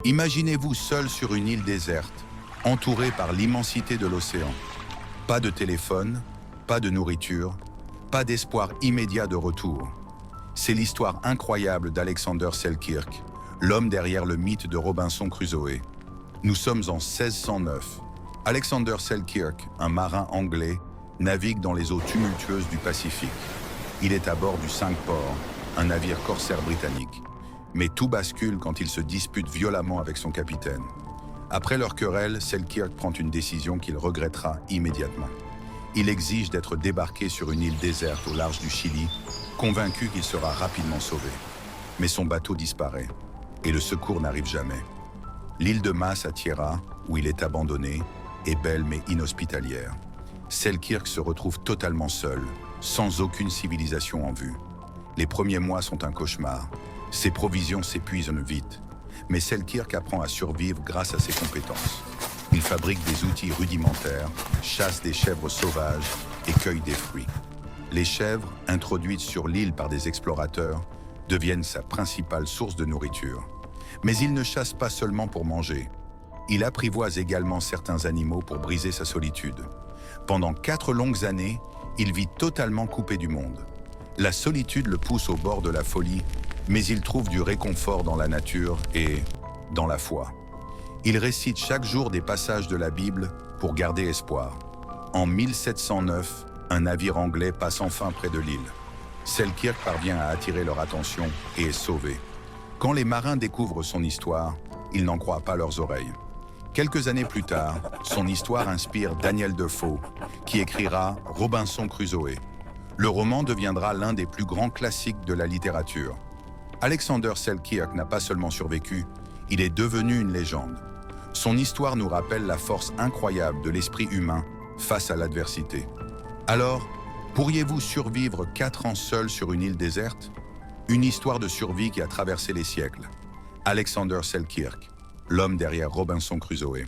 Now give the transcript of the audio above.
Imaginez-vous seul sur une île déserte, entouré par l'immensité de l'océan. Pas de téléphone, pas de nourriture, pas d'espoir immédiat de retour. C'est l'histoire incroyable d'Alexander Selkirk, l'homme derrière le mythe de Robinson Crusoe. Nous sommes en 1609. Alexander Selkirk, un marin anglais, navigue dans les eaux tumultueuses du Pacifique. Il est à bord du Cinque-Ports, un navire corsaire britannique. Mais tout bascule quand il se dispute violemment avec son capitaine. Après leur querelle, Selkirk prend une décision qu'il regrettera immédiatement. Il exige d'être débarqué sur une île déserte au large du Chili, convaincu qu'il sera rapidement sauvé. Mais son bateau disparaît, et le secours n'arrive jamais. L'île de Massa Tierra, où il est abandonné, est belle mais inhospitalière. Selkirk se retrouve totalement seul, sans aucune civilisation en vue. Les premiers mois sont un cauchemar. Ses provisions s'épuisent vite, mais Selkirk apprend à survivre grâce à ses compétences. Il fabrique des outils rudimentaires, chasse des chèvres sauvages et cueille des fruits. Les chèvres, introduites sur l'île par des explorateurs, deviennent sa principale source de nourriture. Mais il ne chasse pas seulement pour manger. Il apprivoise également certains animaux pour briser sa solitude. Pendant 4 longues années, il vit totalement coupé du monde. La solitude le pousse au bord de la folie, mais il trouve du réconfort dans la nature et dans la foi. Il récite chaque jour des passages de la Bible pour garder espoir. En 1709, un navire anglais passe enfin près de l'île. Selkirk parvient à attirer leur attention et est sauvé. Quand les marins découvrent son histoire, ils n'en croient pas leurs oreilles. Quelques années plus tard, son histoire inspire Daniel Defoe, qui écrira Robinson Crusoe. Le roman deviendra l'un des plus grands classiques de la littérature. Alexander Selkirk n'a pas seulement survécu, il est devenu une légende. Son histoire nous rappelle la force incroyable de l'esprit humain face à l'adversité. Alors, pourriez-vous survivre 4 ans seul sur une île déserte? Une histoire de survie qui a traversé les siècles. Alexander Selkirk, l'homme derrière Robinson Crusoe.